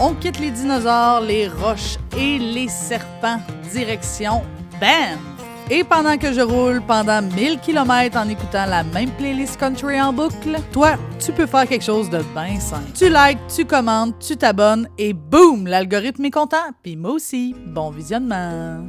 On quitte les dinosaures, les roches et les serpents. Direction BAM! Et pendant que je roule pendant 1000 km en écoutant la même playlist country en boucle, toi, tu peux faire quelque chose de bien simple. Tu likes, tu commentes, tu t'abonnes et boum, l'algorithme est content. Puis moi aussi, bon visionnement!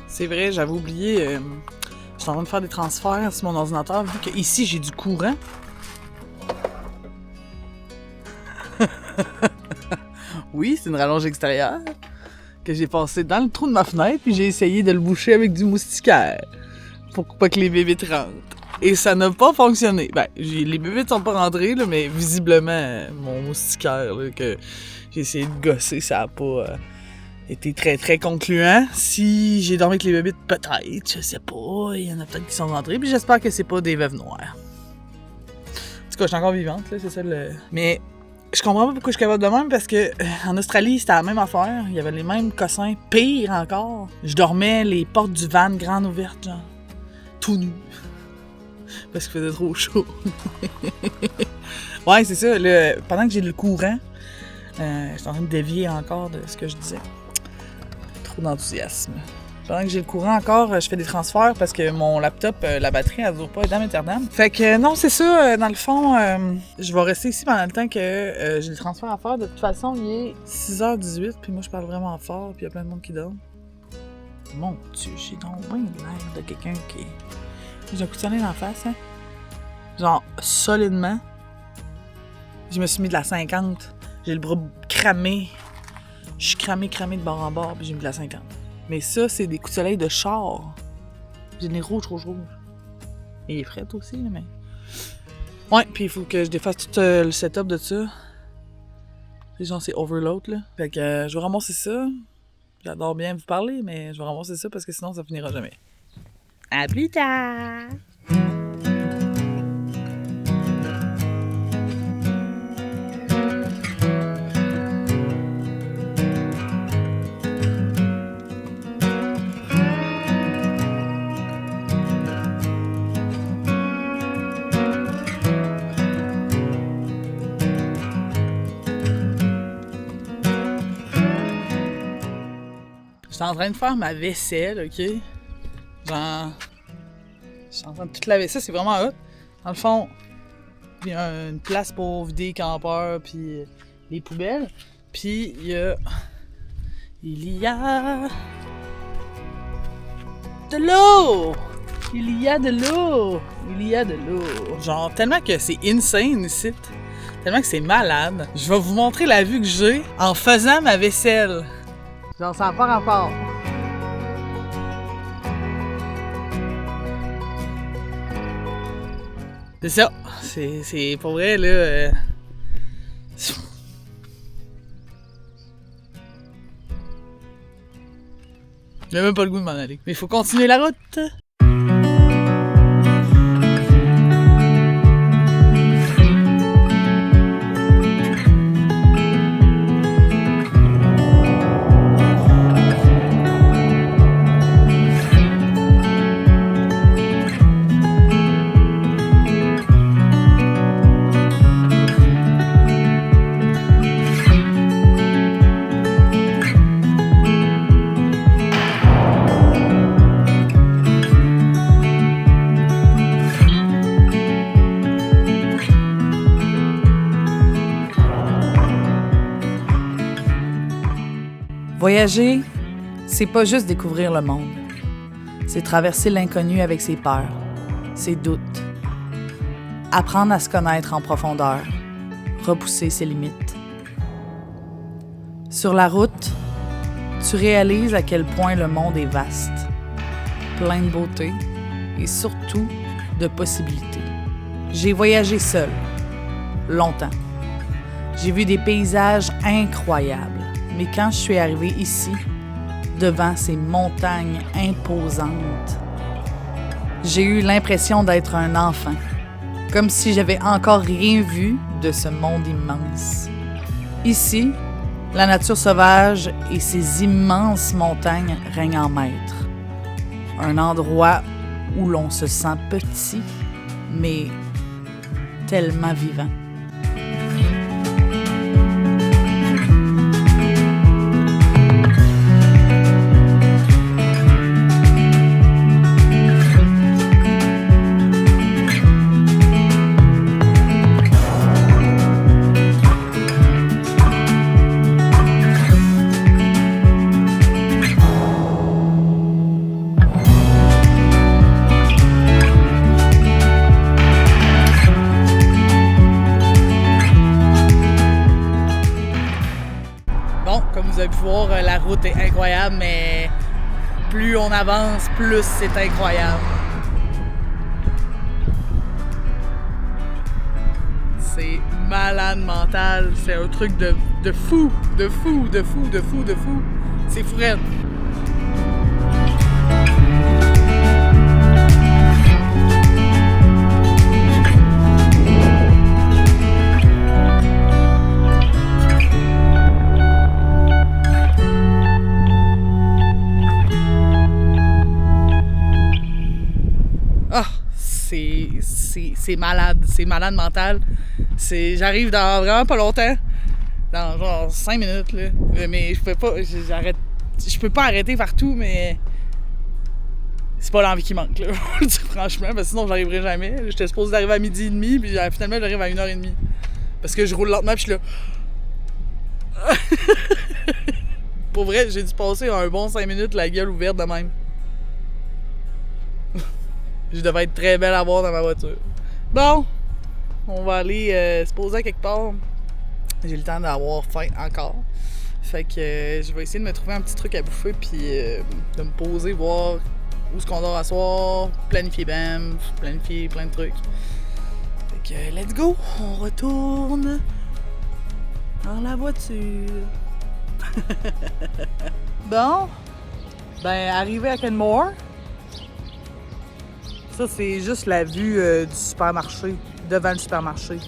C'est vrai, j'avais oublié, je suis en train de faire des transferts sur mon ordinateur, vu qu'ici j'ai du courant. Oui, c'est une rallonge extérieure que j'ai passée dans le trou de ma fenêtre, puis j'ai essayé de le boucher avec du moustiquaire pour pas que les bébites rentrent. Et ça n'a pas fonctionné. Ben, les bébites sont pas rentrées, là, mais visiblement, mon moustiquaire là, que j'ai essayé de gosser, ça a pas... était très très concluant. Si j'ai dormi avec les bébites, peut-être, je sais pas, il y en a peut-être qui sont rentrés, puis j'espère que c'est pas des veuves noires. En tout cas, je suis encore vivante, là, c'est ça le... Mais je comprends pas pourquoi je suis capable de même, parce que en Australie, c'était la même affaire, il y avait les mêmes cossins, pire encore. Je dormais les portes du van grandes ouvertes, genre, tout nu. Parce qu'il faisait trop chaud. Ouais, c'est ça, là, pendant que j'ai le courant, je suis en train de dévier encore de ce que je disais. Trop d'enthousiasme. Pendant que j'ai le courant encore, je fais des transferts parce que mon laptop, la batterie, elle dure pas Edam Eternam. Fait que non, c'est ça, dans le fond, je vais rester ici pendant le temps que j'ai le transfert à faire. De toute façon, il est 6h18, puis moi je parle vraiment fort, puis il y a plein de monde qui dort. Mon Dieu, j'ai donc bien l'air de quelqu'un qui... J'ai un coup de soleil dans la face, hein? Genre, solidement. Je me suis mis de la 50. J'ai le bras cramé. Je suis cramé de bord en bord, puis j'ai mis de la 50. Mais ça, c'est des coups de soleil de char. J'ai des rouges. Et il est frais aussi, mais... Ouais, puis il faut que je défasse tout le setup de ça. C'est genre, c'est overload, là. Fait que je vais ramasser ça. J'adore bien vous parler, mais je vais ramasser ça parce que sinon, ça finira jamais. À plus tard! Je suis en train de faire ma vaisselle, OK? Genre... Je suis en train de tout laver. Ça, c'est vraiment hot. Dans le fond, il y a une place pour vider les campeurs puis les poubelles. Puis il y a... Il y a... de l'eau! Il y a de l'eau! Il y a de l'eau! Genre, tellement que c'est insane ici. Tellement que c'est malade. Je vais vous montrer la vue que j'ai en faisant ma vaisselle. Genre, ça n'a pas rapport. C'est ça. C'est pour vrai, là... J'ai même pas le goût de m'en aller. Mais il faut continuer la route. Voyager, c'est pas juste découvrir le monde. C'est traverser l'inconnu avec ses peurs, ses doutes. Apprendre à se connaître en profondeur, repousser ses limites. Sur la route, tu réalises à quel point le monde est vaste, plein de beauté et surtout de possibilités. J'ai voyagé seule, longtemps. J'ai vu des paysages incroyables, mais quand je suis arrivée ici, devant ces montagnes imposantes, j'ai eu l'impression d'être un enfant, comme si j'avais encore rien vu de ce monde immense. Ici, la nature sauvage et ses immenses montagnes règnent en maître. Un endroit où l'on se sent petit, mais tellement vivant. Vous avez pu voir, la route est incroyable, mais plus on avance, plus c'est incroyable. C'est malade mental, c'est un truc de fou, de fou, de fou, de fou, de fou. C'est fou raide. C'est malade mental. J'arrive dans vraiment pas longtemps, dans genre 5 minutes, là. Mais je peux pas arrêter partout, mais c'est pas l'envie qui manque, là. Franchement, parce que sinon j'arriverai jamais. J'étais supposée d'arriver à 12h30, puis finalement j'arrive à 1h30. Parce que je roule lentement, puis je suis là. Pour vrai, j'ai dû passer un bon 5 minutes la gueule ouverte de même. Je devais être très belle à voir dans ma voiture. Bon, on va aller se poser à quelque part. J'ai le temps d'avoir faim encore. Fait que je vais essayer de me trouver un petit truc à bouffer puis de me poser, voir où est-ce qu'on dort à soir, planifier planifier plein de trucs. Fait que let's go, on retourne dans la voiture. Bon, ben arrivé à Kenmore. Ça, c'est juste la vue du supermarché, devant le supermarché.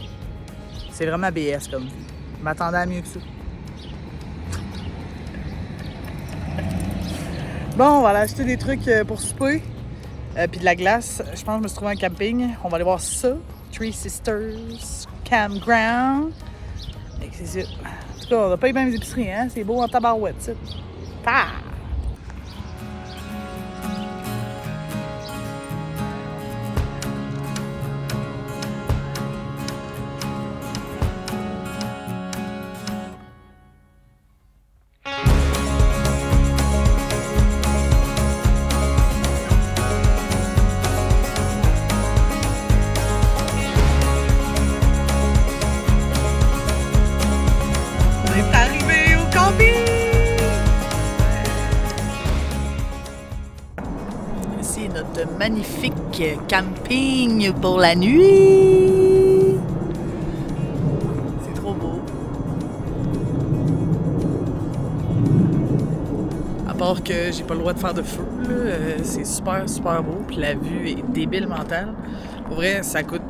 C'est vraiment BS comme vue. Je m'attendais à mieux que ça. Bon, on va aller acheter des trucs pour souper. Puis de la glace. Je pense que je me suis trouvé un camping. On va aller voir ça. Three Sisters Campground. C'est ça. En tout cas, on n'a pas les mêmes épiceries, hein? C'est beau en tabarouette, ça. Ah! Magnifique camping pour la nuit. C'est trop beau. À part que j'ai pas le droit de faire de feu, là, c'est super, super beau. Puis la vue est débile mentale. Pour vrai, ça coûte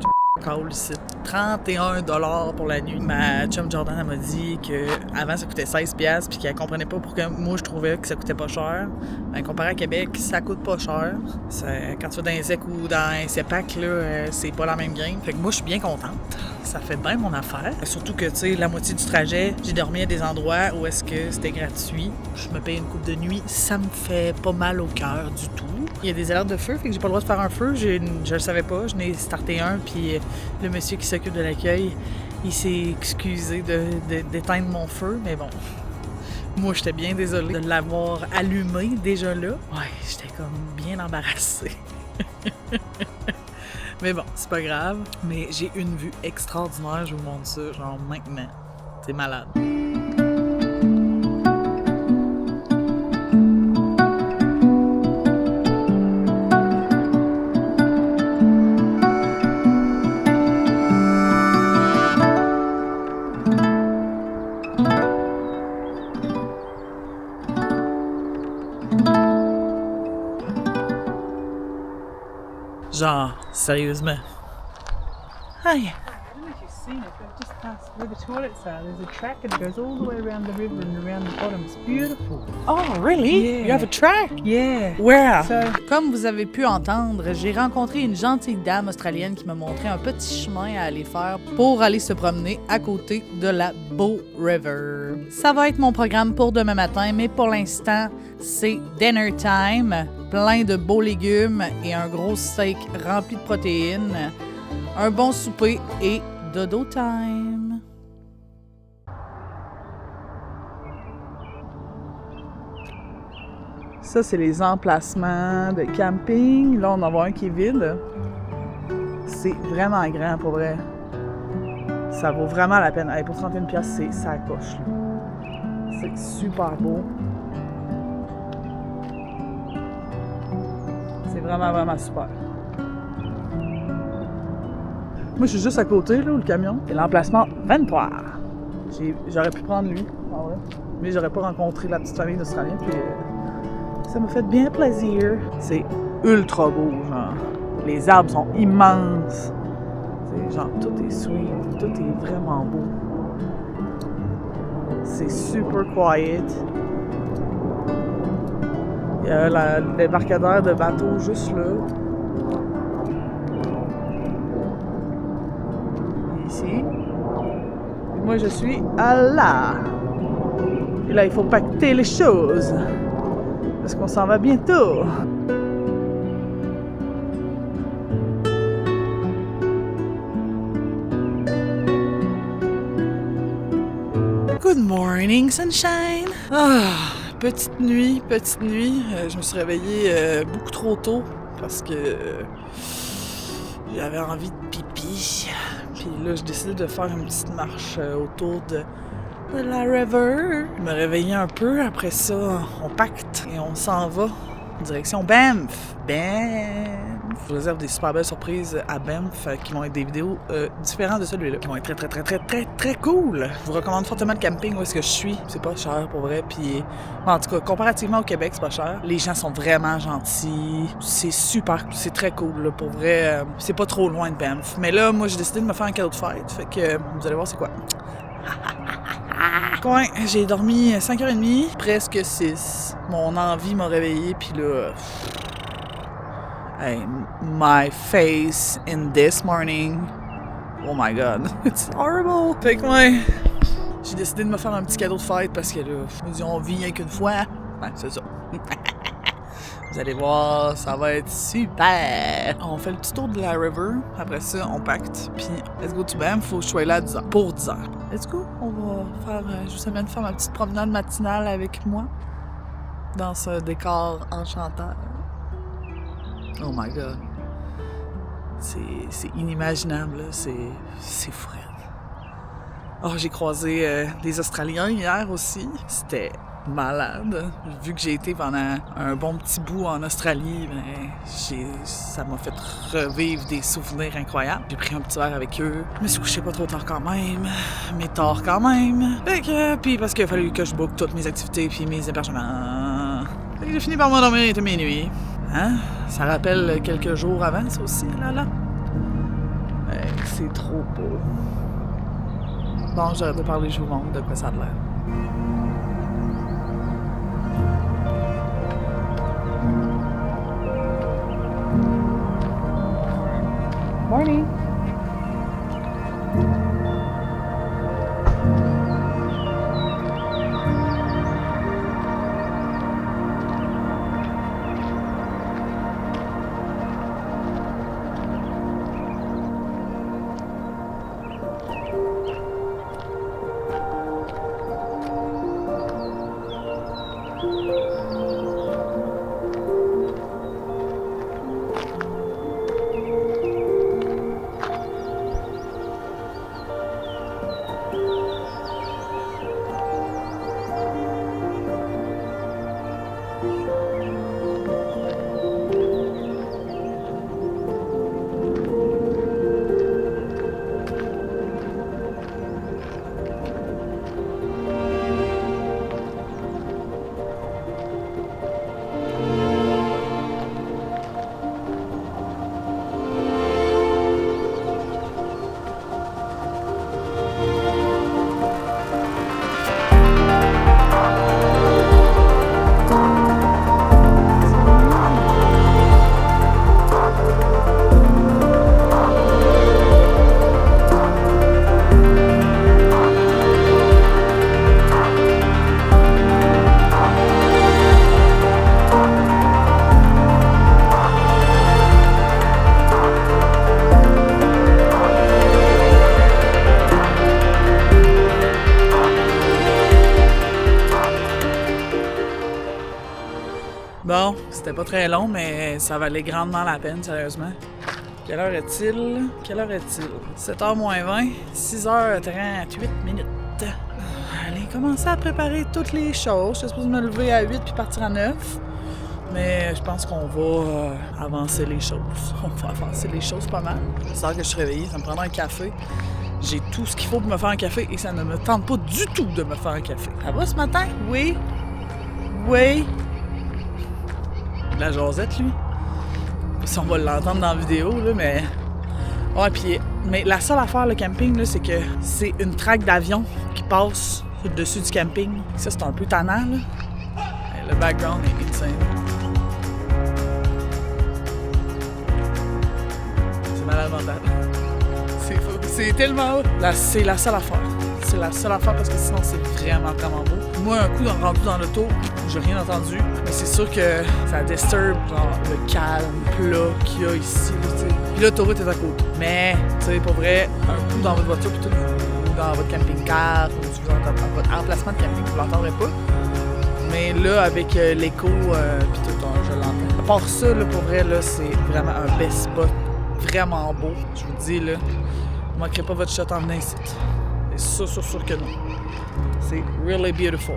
call ici. 31 $ pour la nuit. Ma chum Jordan, elle m'a dit qu'avant ça coûtait 16$ puis qu'elle comprenait pas pourquoi moi je trouvais que ça coûtait pas cher. Ben, comparé à Québec, ça coûte pas cher. Quand tu vas dans un sec ou dans un CEPAC, là, c'est pas la même game. Fait que moi je suis bien contente. Ça fait bien mon affaire. Surtout que, tu sais, la moitié du trajet, j'ai dormi à des endroits où est-ce que c'était gratuit. Je me paye une coupe de nuit. Ça me fait pas mal au cœur du tout. Il y a des alertes de feu, fait que j'ai pas le droit de faire un feu. Je le savais pas, je n'ai starté un, puis le monsieur qui s'occupe de l'accueil, il s'est excusé d'éteindre mon feu, mais bon. Moi, j'étais bien désolée de l'avoir allumé déjà là. Ouais, j'étais comme bien embarrassée. Mais bon, c'est pas grave. Mais j'ai une vue extraordinaire, je vous montre ça, genre maintenant. C'est malade. Genre, sérieusement. Hi. I don't know if you've seen it, but just past where the toilets are, there's a track and it goes all the way around the river and around the bottom. It's beautiful. Oh, really? Yeah. You have a track? Yeah. Where? So, Comme vous avez pu entendre, j'ai rencontré une gentille dame australienne qui m'a montré un petit chemin à aller faire pour aller se promener à côté de la Bow River. Ça va être mon programme pour demain matin, mais pour l'instant, c'est dinner time, plein de beaux légumes et un gros steak rempli de protéines, un bon souper et dodo time. Ça, c'est les emplacements de camping. Là, on en voit un qui est vide. C'est vraiment grand, pour vrai. Ça vaut vraiment la peine. Hey, pour 31$, c'est ça coche. C'est super beau. C'est vraiment, vraiment super. Moi, je suis juste à côté, là, où le camion. Et l'emplacement 23. J'aurais pu prendre lui, en vrai. Mais j'aurais pas rencontré la petite famille d'Australiens, puis ça m'a fait bien plaisir. C'est ultra beau, genre. Les arbres sont immenses. C'est genre, tout est sweet, tout est vraiment beau. C'est super quiet. Il y a l'embarcadère de bateau juste là. Ici. Et moi, je suis à là. Et là, il faut pacter les choses. Parce qu'on s'en va bientôt. Good morning, sunshine! Ah, petite nuit. Je me suis réveillée beaucoup trop tôt parce que j'avais envie de pipi. Puis là, j'ai décidé de faire une petite marche autour de la river. Je me réveillais un peu. Après ça, on pacte et on s'en va en direction Banff. Je réserve des super belles surprises à Banff qui vont être des vidéos différentes de celui-là, qui vont être très cool. Je vous recommande fortement le camping où est-ce que je suis. C'est pas cher pour vrai, puis en tout cas, comparativement au Québec, c'est pas cher. Les gens sont vraiment gentils. C'est super, c'est très cool, là, pour vrai. C'est pas trop loin de Banff. Mais là, moi, j'ai décidé de me faire un cadeau de fête, fait que vous allez voir c'est quoi. Ouais, j'ai dormi 5h30, presque 6. Mon envie m'a réveillée, puis là... Hey, my face in this morning. Oh my god, it's horrible. Fait que ouais, j'ai décidé de me faire un petit cadeau de fête parce que là, je me dis on vit rien qu'une fois. Ouais, c'est ça. Vous allez voir, ça va être super! On fait le petit tour de la river, après ça, on pacte, puis let's go to Banff, faut que je sois là à 10h, pour 10h. Let's go, on va faire, je vous amène faire ma petite promenade matinale avec moi, dans ce décor enchanteur. Oh my god. C'est inimaginable, là, c'est fou. Oh, j'ai croisé des Australiens hier aussi, c'était... malade. Vu que j'ai été pendant un bon petit bout en Australie, ça m'a fait revivre des souvenirs incroyables. J'ai pris un petit verre avec eux. Je me suis couché pas trop tard quand même, mais tard quand même. Fait que, puis parce qu'il a fallu que je book toutes mes activités puis mes hébergements. Fait que j'ai fini par m'endormir, il était minuit. Hein? Ça rappelle quelques jours avant, ça aussi, là. C'est trop beau. Bon, j'arrête de parler, je vous montre de quoi ça a l'air. Morning. C'était pas très long, mais ça valait grandement la peine, sérieusement. Quelle heure est-il? 7h moins 20, 6h38 minutes. Allez, commencer à préparer toutes les choses. Je suis supposée me lever à 8 puis partir à 9. Mais je pense qu'on va avancer les choses. On va avancer les choses pas mal. C'est que je suis réveillée, ça me prendra un café. J'ai tout ce qu'il faut pour me faire un café et ça ne me tente pas du tout de me faire un café. Ça va ce matin? Oui. Oui. La jasette, lui. Si on va l'entendre dans la vidéo, là, mais... Ouais, puis... Mais la seule affaire, le camping, là, c'est que c'est une traque d'avion qui passe sur le dessus du camping. Ça, c'est un peu tannant, là. Le background est insane. C'est malade mental. C'est fou. C'est tellement haut. Là, c'est la seule affaire. C'est la seule affaire parce que sinon, c'est vraiment beau. Moi, un coup, rendu dans l'auto, j'ai rien entendu. Mais c'est sûr que ça disturbe genre, le calme plat qu'il y a ici. Puis l'autoroute est à côté. Mais, tu sais, pour vrai, un coup dans votre voiture, puis tout, ou dans votre camping-car, ou si vous entendez dans votre emplacement de camping, vous l'entendrez pas. Mais là, avec l'écho, puis tout, je l'entends. À part ça, là, pour vrai, là, c'est vraiment un best spot. Vraiment beau. Je vous dis, là, vous manquerez pas votre shot en venant ici. C'est sûr que non. C'est really beautiful.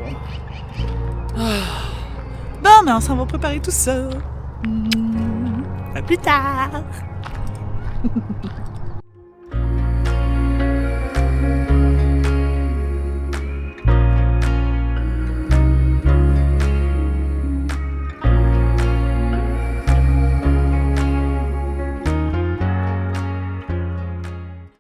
Bon, mais on s'en va préparer tout ça. À plus tard!